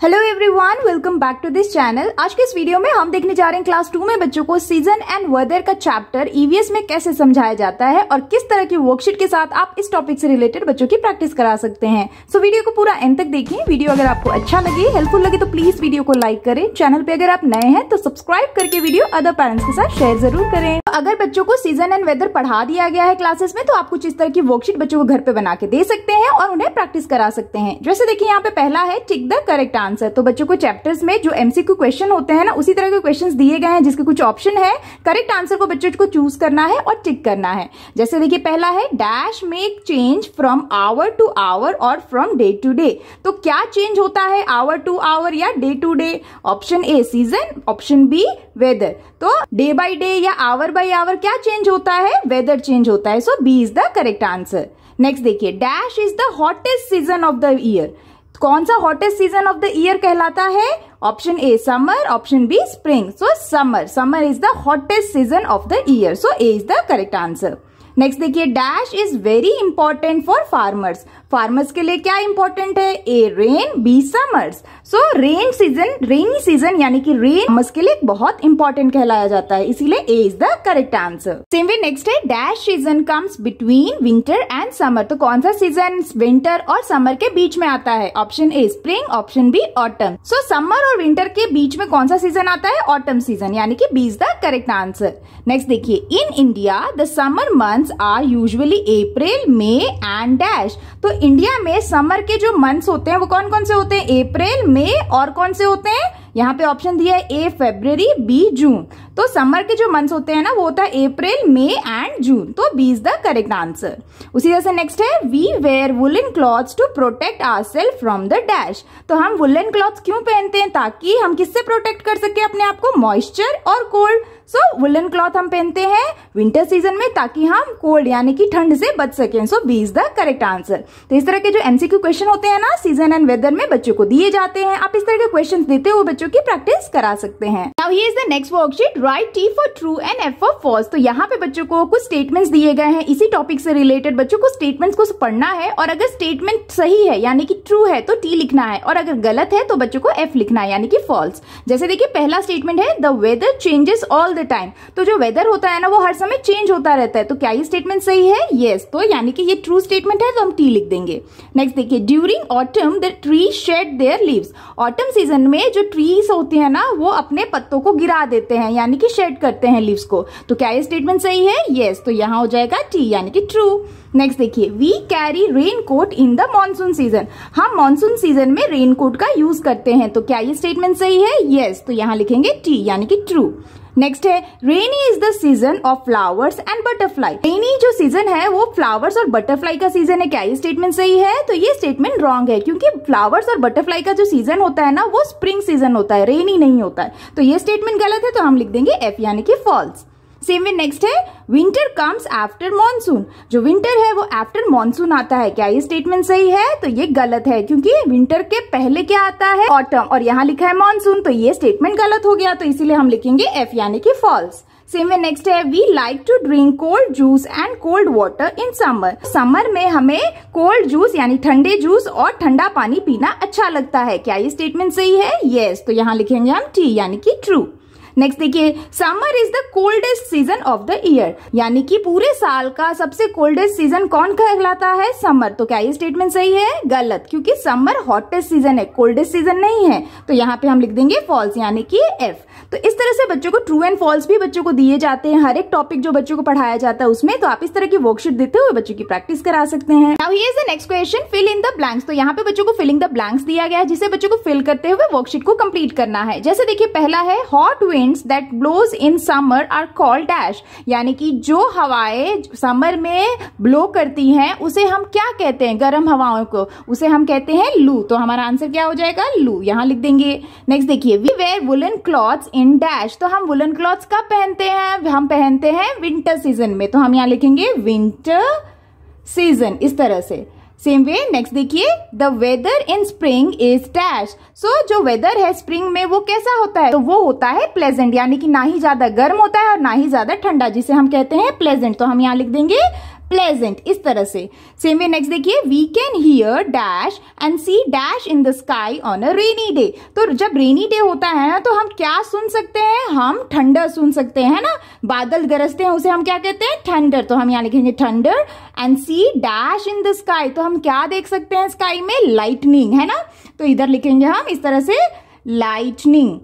Hello everyone, welcome back to this channel. आज के इस वीडियो में हम देखने जा रहे हैं क्लास 2 में बच्चों को सीजन एंड वेदर का चैप्टर ईवीएस में कैसे समझाया जाता है और किस तरह की वर्कशीट के साथ आप इस टॉपिक से रिलेटेड बच्चों की प्रैक्टिस करा सकते हैं। सो वीडियो को पूरा एंड तक देखें। वीडियो अगर आपको अच्छा लगे, हेल्पफुल लगे तो प्लीज वीडियो को लाइक करें। चैनल पे अगर आप नए हैं तो सब्सक्राइब करके वीडियो अदर पेरेंट्स के साथ शेयर जरूर करें। अगर बच्चों को सीजन एंड वेदर पढ़ा दिया गया है क्लासेस में तो आप कुछ इस तरह की वर्कशीट बच्चों को घर पे बना के दे सकते हैं और उन्हें प्रैक्टिस करा सकते हैं। जैसे देखिए यहाँ पे पहला है टिक द करेक्ट आंसर। तो बच्चों को चैप्टर्स में जो एमसीक्यू क्वेश्चन होते हैं ना, उसी तरह के क्वेश्चंस दिए गए हैं जिसके कुछ ऑप्शन है। करेक्ट आंसर को बच्चों को चूज करना है और टिक करना है। जैसे देखिए पहला है dash make change from hour to hour और फ्रॉम डे टू डे। तो क्या चेंज होता है आवर टू आवर या day to day? Option A season, option B weather. तो डे बाय डे या आवर बाय आवर क्या चेंज होता है? वेदर चेंज होता है। So B is the correct answer. Next देखिए dash is the hottest season of the year. कौन सा hottest season of the year कहलाता है? Option A summer, option B spring. So summer, summer is the hottest season of the year. So A is the correct answer. Next देखिए dash is very important for farmers. Farmers के लिए क्या important है? A rain, B summers. So rain season, rainy season यानी कि rain farmers के लिए बहुत इंपॉर्टेंट कहलाया जाता है, इसीलिए A is the correct answer. Same way next है dash season comes between winter and summer. तो कौन सा सीजन विंटर और समर के बीच में आता है? Option A spring, option B autumn. So summer और विंटर के बीच में कौन सा सीजन आता है? ऑटम सीजन, यानी कि B is the correct answer. Next देखिए in India the summer months are usually April, May and dash. तो इंडिया में समर के जो मंथ्स होते हैं वो कौन कौन से होते हैं? अप्रैल, मई और कौन से होते हैं? यहाँ पे ऑप्शन दिया है ए फरवरी, बी जून। तो समर के जो मंथ्स होते हैं ना वो होता है अप्रैल, मई एंड जून। तो B is the correct answer. उसी तरह से नेक्स्ट है we wear woollen clothes to protect ourselves from the dash. तो हम वुलन क्लॉथ्स क्यों पहनते हैं? ताकि हम किससे प्रोटेक्ट कर सके अपने आप को? मॉइस्चर और कोल्ड। सो वुलन क्लॉथ हम पहनते हैं विंटर सीजन में ताकि हम कोल्ड यानी कि ठंड से बच सकें। So B is the correct answer. तो इस तरह के जो एमसीक्यू क्वेश्चन होते हैं ना सीजन एंड वेदर में बच्चों को दिए जाते हैं। आप इस तरह के क्वेश्चन देते हुए बच्चों की प्रैक्टिस करा सकते हैं। Now here is the next worksheet, write T for true and F for false. तो यहाँ पे बच्चों को कुछ स्टेटमेंट्स दिए गए हैं। इसी टॉपिक से रिलेटेड बच्चों को स्टेटमेंट्स को पढ़ना है और अगर स्टेटमेंट सही है यानी कि ट्रू है तो टी लिखना है और अगर गलत है तो बच्चों को एफ लिखना है यानी कि फॉल्स। जैसे देखिए पहला स्टेटमेंट है the weather changes all the time. तो जो वेदर होता है ना वो हर समय चेंज होता रहता है। तो क्या ये स्टेटमेंट सही है? यस। तो यानी कि ये ट्रू स्टेटमेंट है तो हम टी लिख देंगे। नेक्स्ट देखिए during autumn the tree shade there leaves. Autumn season में जो ट्रीज होती है ना वो अपने पत्तों को गिरा देते हैं यानी कि शेड करते हैं लीव्स को। तो क्या ये स्टेटमेंट सही है? यस। तो यहाँ हो जाएगा टी यानी कि ट्रू। नेक्स्ट देखिए we carry raincoat in the monsoon season. हम मानसून सीजन में रेन कोट का यूज करते हैं। तो क्या ये स्टेटमेंट सही है? यस। तो यहाँ लिखेंगे टी यानी कि ट्रू। नेक्स्ट है rainy is the season of flowers and butterfly. Rainy जो सीजन है वो फ्लावर्स और बटरफ्लाई का सीजन है। क्या ये स्टेटमेंट सही है? तो ये स्टेटमेंट रॉन्ग है क्योंकि फ्लावर्स और बटरफ्लाई का जो सीजन होता है ना वो स्प्रिंग सीजन होता है, रेनी नहीं होता है। तो ये स्टेटमेंट गलत है तो हम लिख देंगे एफ यानी कि फॉल्स। सेम वे नेक्स्ट है विंटर कम्स आफ्टर मॉनसून। जो विंटर है वो आफ्टर मॉनसून आता है। क्या ये स्टेटमेंट सही है? तो ये गलत है क्योंकि विंटर के पहले क्या आता है? ऑटम और यहाँ लिखा है मॉनसून। तो ये स्टेटमेंट गलत हो गया तो इसीलिए हम लिखेंगे एफ यानी कि फॉल्स। सेम वे नेक्स्ट है we like to drink cold juice and cold water in summer. Summer में हमें कोल्ड जूस यानी ठंडे जूस और ठंडा पानी पीना अच्छा लगता है। क्या ये स्टेटमेंट सही है? यस। तो यहाँ लिखेंगे हम टी यानी कि ट्रू। नेक्स्ट देखिए summer is the coldest season of the year. यानी कि पूरे साल का सबसे कोल्डेस्ट सीजन कौन कहलाता है? समर। तो क्या ये स्टेटमेंट सही है? गलत, क्योंकि समर हॉटेस्ट सीजन है, कोल्डेस्ट सीजन नहीं है। तो यहाँ पे हम लिख देंगे फॉल्स यानी कि एफ। तो इस तरह से बच्चों को ट्रू एंड फॉल्स भी बच्चों को दिए जाते हैं हर एक टॉपिक जो बच्चों को पढ़ाया जाता है उसमें। तो आप इस तरह की वर्कशीट देते हुए बच्चों की प्रैक्टिस करा सकते हैं। Now here is the next question, fill in the blanks. तो यहाँ पे बच्चों को फिलिंग द ब्लैंक्स दिया गया है जिसे बच्चों को फिल करते हुए वर्कशीट को कंप्लीट करना है। जैसे देखिए पहला है hot winds that blows in summer are called dash. यानी कि जो हवाएं समर में ब्लो करती हैं उसे हम क्या कहते हैं? गर्म हवाओं को, उसे हम कहते हैं लू। तो हमारा आंसर क्या हो जाएगा? लू। यहाँ लिख देंगे। नेक्स्ट देखिए we wear woollen clothes in dash. तो हम वुलन क्लॉथ्स कब पहनते हैं? हम पहनते हैं विंटर सीजन में। तो हम यहाँ लिखेंगे विंटर सीजन इस तरह से। सेम वे नेक्स्ट देखिए the weather in spring is dash. So जो वेदर है स्प्रिंग में वो कैसा होता है? तो वो होता है प्लेजेंट, यानी कि ना ही ज्यादा गर्म होता है और ना ही ज्यादा ठंडा, जिसे हम कहते हैं प्लेजेंट। तो हम यहाँ लिख देंगे प्लेजेंट, इस तरह से। सेम वे नेक्स्ट देखिए, we can hear dash and see dash in the sky on a rainy day. तो जब रेनी डे होता है ना तो हम क्या सुन सकते हैं, हम थंडर सुन सकते हैं ना, बादल गरजते हैं उसे हम क्या कहते हैं, थंडर। तो हम यहाँ लिखेंगे thunder and see dash in the sky, तो हम क्या देख सकते हैं स्काई में, लाइटनिंग, है ना। तो इधर लिखेंगे हम इस तरह से लाइटनिंग।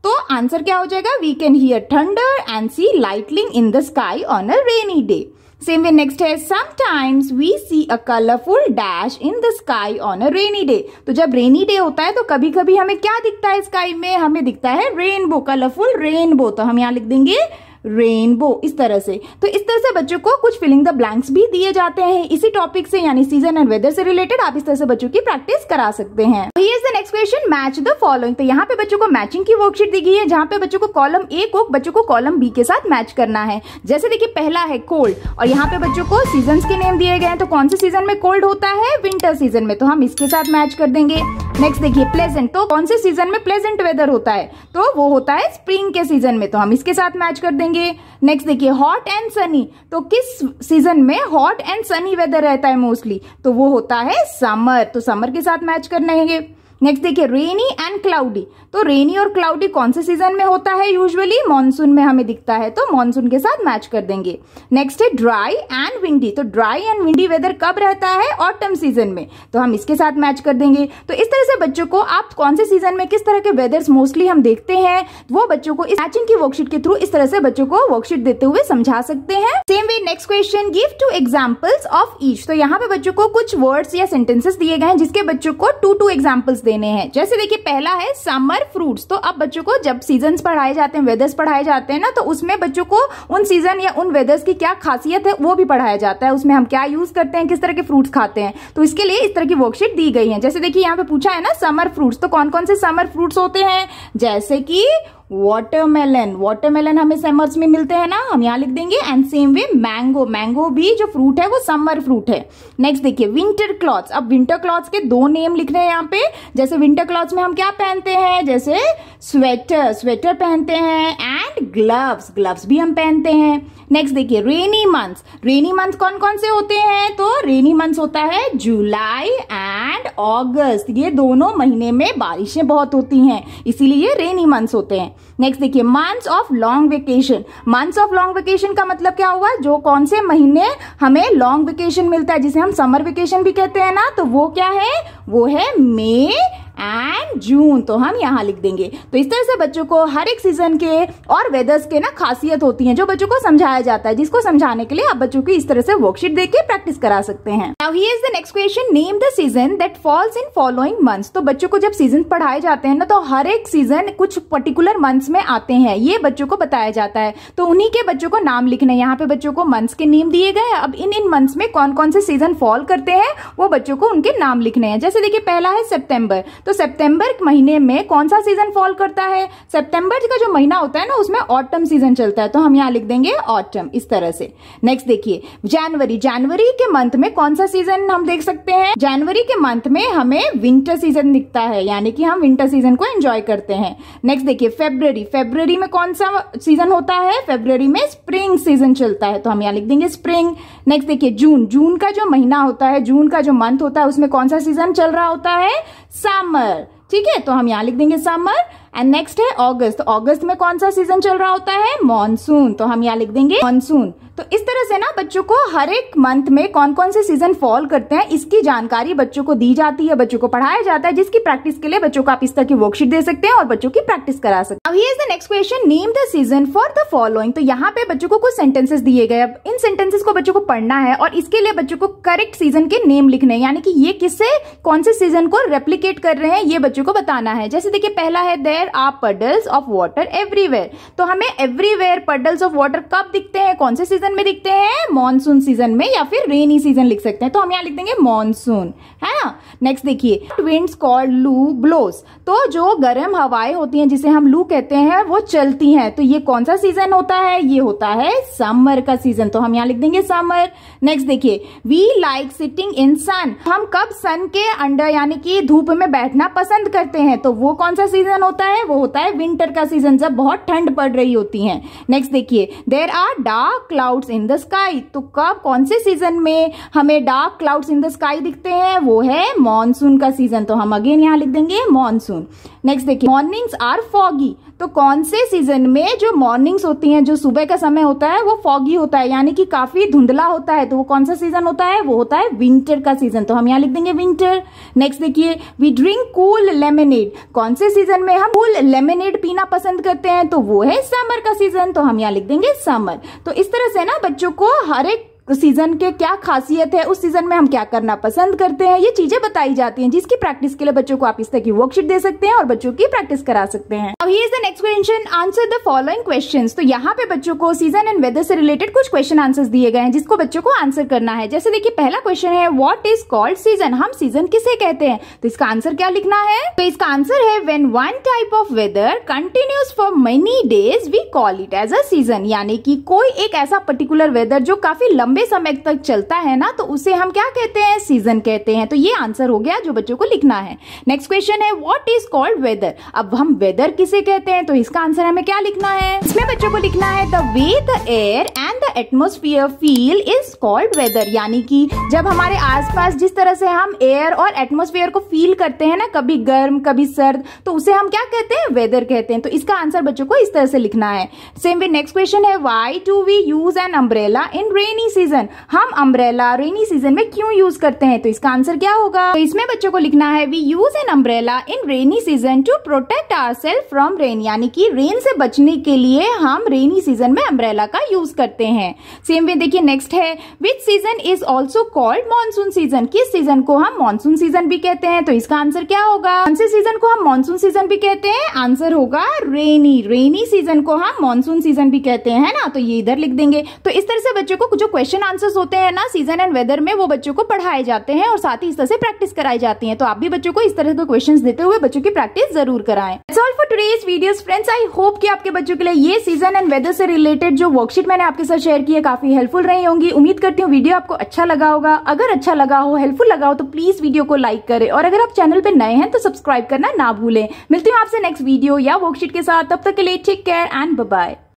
तो आंसर क्या हो जाएगा, we can hear thunder and see lightning in the sky on a rainy day. Same way next है, sometimes we see a colourful dash in the sky on a rainy day. तो जब rainy day होता है तो कभी कभी हमें क्या दिखता है स्काई में, हमें दिखता है रेनबो, कलरफुल रेनबो। तो हम यहाँ लिख देंगे रेनबो, इस तरह से। तो इस तरह से बच्चों को कुछ फिलिंग द ब्लैंक्स भी दिए जाते हैं इसी टॉपिक से, यानी सीजन एंड वेदर से रिलेटेड। आप इस तरह से बच्चों की प्रैक्टिस करा सकते हैं। तो here is the next question, match the following. तो यहाँ पे बच्चों को मैचिंग की वर्कशीट दी गई है, जहाँ पे बच्चों को कॉलम ए को बच्चों को कॉलम बी के साथ मैच करना है। जैसे देखिए पहला है कोल्ड, और यहाँ पे बच्चों को सीजन के नेम दिए गए हैं। तो कौन से सीजन में कोल्ड होता है, विंटर सीजन में, तो हम इसके साथ मैच कर देंगे। नेक्स्ट देखिए प्लेजेंट, तो कौन से सीजन में प्लेजेंट वेदर होता है, तो वो होता है स्प्रिंग के सीजन में, तो हम इसके साथ मैच कर देंगे। नेक्स्ट देखिए हॉट एंड सनी, तो किस सीजन में हॉट एंड सनी वेदर रहता है मोस्टली, तो वो होता है समर, तो समर के साथ मैच करने हैं। नेक्स्ट देखिए रेनी एंड क्लाउडी, तो रेनी और क्लाउडी कौन से सीजन में होता है, यूजुअली मॉनसून में हमें दिखता है, तो मॉनसून के साथ मैच कर देंगे। नेक्स्ट है ड्राई एंड विंडी, तो ड्राई एंड विंडी वेदर कब रहता है, ऑटम सीजन में, तो हम इसके साथ मैच कर देंगे। तो इस तरह से बच्चों को आप कौन से सीजन में किस तरह के वेदर्स मोस्टली हम देखते हैं, वो बच्चों को इस मैचिंग की वर्कशीट के थ्रू इस तरह से बच्चों को वर्कशीट देते हुए समझा सकते हैं। Same way next question, give 2 examples of each. तो यहाँ पे बच्चों को कुछ वर्ड्स या सेंटेंसेस दिए गए हैं जिसके बच्चों को 2 एग्जाम्पल्स देने हैं। जैसे देखिए पहला है समर फ्रूट्स, तो अब बच्चों को जब सीजन्स पढ़ाए जाते हैं, वेदर्स पढ़ाए जाते हैं ना, तो उसमें बच्चों को उन सीजन या उन वेदर्स की क्या खासियत है वो भी पढ़ाया जाता है, उसमें हम क्या यूज करते हैं, किस तरह के फ्रूट्स खाते हैं, तो इसके लिए इस तरह की वर्कशीट दी गई है। जैसे देखिए यहाँ पे पूछा है ना समर फ्रूट्स, तो कौन कौन से समर फ्रूट्स होते हैं, जैसे कि वाटरमेलन, वाटरमेलन हमें समर्स में मिलते हैं ना, हम यहाँ लिख देंगे। And same way mango, mango भी जो फ्रूट है वो समर फ्रूट है। नेक्स्ट देखिए विंटर क्लॉथ्स, अब विंटर क्लॉथ्स के 2 नेम लिख रहे हैं यहाँ पे। जैसे विंटर क्लॉथ्स में हम क्या पहनते हैं, जैसे स्वेटर, स्वेटर पहनते हैं, एंड ग्लव्स, ग्लव्स भी हम पहनते हैं। नेक्स्ट देखिए रेनी मंथ्स, रेनी मंथ्स कौन कौन से होते हैं, तो रेनी मंथ्स होता है जुलाई एंड अगस्त, ये दोनों महीने में बारिशें बहुत होती हैं, इसीलिए रेनी मंथ्स होते हैं। नेक्स्ट देखिए months of long vacation, months of long vacation का मतलब क्या हुआ, जो कौन से महीने हमें लॉन्ग वेकेशन मिलता है, जिसे हम समर वेकेशन भी कहते हैं ना, तो वो क्या है, वो है मई एंड जून, तो हम यहाँ लिख देंगे। तो इस तरह से बच्चों को हर एक सीजन के और वेदर्स के ना खासियत होती हैं जो बच्चों को समझाया जाता है, जिसको समझाने के लिए आप बच्चों को इस तरह से वर्कशीट देके प्रैक्टिस करा सकते हैं। Now here is the next question, name the season that falls in following months. तो बच्चों को जब सीजन पढ़ाए जाते हैं ना, तो हर एक सीजन कुछ पर्टिकुलर मंथ्स में आते हैं, ये बच्चों को बताया जाता है, तो उन्हीं के बच्चों को नाम लिखने, यहाँ पे बच्चों को मंथ्स के नेम दिए गए। अब इन मंथ्स में कौन कौन से सीजन फॉल करते हैं वो बच्चों को उनके नाम लिखने हैं। जैसे देखिए पहला है सितंबर, तो सितंबर महीने में कौन सा सीजन फॉल करता है, सितंबर का जो महीना होता है ना उसमें ऑटम सीजन चलता है, तो हम यहाँ लिख देंगे ऑटम, इस तरह से। नेक्स्ट देखिए जनवरी, जनवरी के मंथ में कौन सा सीजन हम देख सकते हैं, जनवरी के मंथ में हमें विंटर सीजन दिखता है, यानी कि हम विंटर सीजन को एंजॉय करते हैं। नेक्स्ट देखिए फरवरी, फरवरी में कौन सा सीजन होता है, फरवरी में स्प्रिंग सीजन चलता है, तो हम यहाँ लिख देंगे स्प्रिंग। नेक्स्ट देखिए जून, जून का जो महीना होता है, जून का जो मंथ होता है, उसमें कौन सा सीजन चल रहा होता है, समर, ठीक है, तो हम यहाँ लिख देंगे समर। एंड नेक्स्ट है अगस्त, अगस्त में कौन सा सीजन चल रहा होता है, मॉनसून, तो हम यहाँ लिख देंगे मॉनसून। तो इस तरह से ना बच्चों को हर एक मंथ में कौन कौन से सीजन फॉल करते हैं इसकी जानकारी बच्चों को दी जाती है, बच्चों को पढ़ाया जाता है, जिसकी प्रैक्टिस के लिए बच्चों को आप इस तरह की वर्कशीट दे सकते हैं और बच्चों की प्रैक्टिस करा सकते हैं। अब here is the next question, name the season for the following. तो यहाँ पे बच्चों को कुछ सेंटेंसेस दिए गए, अब इन सेंटेंसेस को बच्चों को पढ़ना है और इसके लिए बच्चों को करेक्ट सीजन के नेम लिखने हैं, यानी कि ये किससे कौन से सीजन को रेप्लिकेट कर रहे हैं ये बच्चों को बताना है। जैसे देखिए पहला है there are puddles of water everywhere, तो हमें एवरीवेयर पडल्स ऑफ वाटर कब दिखते हैं, कौन से सीजन में दिखते हैं, मॉनसून सीजन में, या फिर रेनी सीजन लिख सकते हैं, तो हम यहाँ लिख देंगे मॉनसून, है ना। नेक्स्ट देखिए विंड्स कॉल्ड लू ब्लोस, तो जो गर्म हवाएं होती हैं जिसे हम लू कहते हैं वो चलती हैं, तो ये कौन सा सीजन होता है, ये होता है समर का सीजन, तो हम यहाँ लिख देंगे समर। नेक्स्ट देखिए वी लाइक सिटिंग इन सन, हम कब सन के अंडर यानी कि धूप में बैठना पसंद करते हैं, तो वो कौन सा सीजन होता है? वो होता है विंटर का सीजन, जब बहुत ठंड पड़ रही होती है। नेक्स्ट देखिए, there are dark clouds in the sky. तो कब, कौन से सीजन में हमें dark clouds in the sky दिखते हैं? वो है मॉनसून का सीजन। तो हम अगेन यहां लिख देंगे मॉनसून। नेक्स्ट देखिए, मॉर्निंग्स आर फॉगी। तो कौन से सीजन में जो मॉर्निंग्स होती हैं, जो सुबह का समय होता है, वो फॉगी होता है, यानी कि काफी धुंधला होता है। तो वो कौन सा सीजन होता है? वो होता है विंटर का सीजन। तो हम यहाँ लिख देंगे विंटर। नेक्स्ट देखिए, वी ड्रिंक कूल लेमनेड। कौन से सीजन में हम कूल लेमनेड पीना पसंद करते हैं? तो वो है समर का सीजन। तो हम यहाँ लिख देंगे समर। तो इस तरह से ना बच्चों को हर एक सीजन के क्या खासियत है, उस सीजन में हम क्या करना पसंद करते हैं, ये चीजें बताई जाती हैं, जिसकी प्रैक्टिस के लिए बच्चों को आप इस तरह की वर्कशीट दे सकते हैं और बच्चों की प्रैक्टिस करा सकते हैं। अब here is the next question, answer the following questions. तो यहाँ पे बच्चों को सीजन एंड वेदर से रिलेटेड कुछ क्वेश्चन आंसर्स दिए गए हैं, जिसको बच्चों को आंसर करना है। जैसे देखिए, पहला क्वेश्चन है, व्हाट इज कॉल्ड सीजन। हम सीजन किसे कहते हैं? तो इसका आंसर क्या लिखना है? तो इसका आंसर है, when one type of weather continues for many days we call it as a season. यानी कि कोई एक ऐसा पर्टिकुलर वेदर जो काफी लंबे समय तक चलता है ना, तो उसे हम क्या कहते हैं? सीजन कहते हैं। तो ये आंसर हो गया जो बच्चों को लिखना है। नेक्स्ट क्वेश्चन है, व्हाट इज कॉल्ड वेदर। अब हम वेदर किसे कहते हैं? तो इसका आंसर हमें क्या लिखना है? इसमें बच्चों को लिखना है, the way the air and the atmosphere feel is called weather. यानी कि जब हमारे आसपास जिस तरह से हम एयर और एटमोस्फियर को फील करते हैं ना, कभी गर्म कभी सर्द, तो उसे हम क्या कहते हैं? वेदर कहते हैं। तो इसका आंसर बच्चों को इस तरह से लिखना है। सेम वे नेक्स्ट क्वेश्चन है, why do we use an umbrella in rainy season. हम अम्ब्रेला रेनी सीजन में क्यों यूज करते हैं? तो इसका आंसर क्या होगा? तो इसमें बच्चों को लिखना है, we use an umbrella in rainy season to protect ourselves from rain. यानी कि रेन से बचने के लिए हम रेनी सीजन में अम्ब्रेला का यूज करते हैं। सेम वे देखिए, नेक्स्ट है, which season is also called monsoon season. किस सीजन को हम मॉनसून सीजन भी कहते हैं? तो इसका आंसर क्या होगा? कौन से सीजन को हम मॉनसून सीजन भी कहते हैं? आंसर होगा रेनी। रेनी सीजन को हम मॉनसून सीजन भी कहते हैं, है ना। तो ये इधर लिख देंगे। तो इस तरह से बच्चों को जो क्वेश्चन आंसर्स होते हैं ना सीजन एंड वेदर में, वो बच्चों को पढ़ाए जाते हैं और साथ ही इस तरह से प्रैक्टिस कराई जाती है। तो आप भी बच्चों को इस तरह के क्वेश्चंस देते हुए बच्चों की प्रैक्टिस जरूर कराएं। That's all for today's videos friends. I hope कि आपके बच्चों के लिए ये सीजन एंड वेदर से रिलेटेड जो वर्कशीट मैंने आपके साथ शेयर की है काफी हेल्पफुल रही होंगी। उम्मीद करती हूँ वीडियो आपको अच्छा लगा होगा। अगर अच्छा लगा हो, हेल्पफुल लगा हो, तो प्लीज वीडियो को लाइक करें और अगर आप चैनल पे नए हैं तो सब्सक्राइब करना ना भूलें। मिलती हूँ आपसे नेक्स्ट वीडियो या वर्कशीट के साथ। तब तक के लिए take care and bye bye.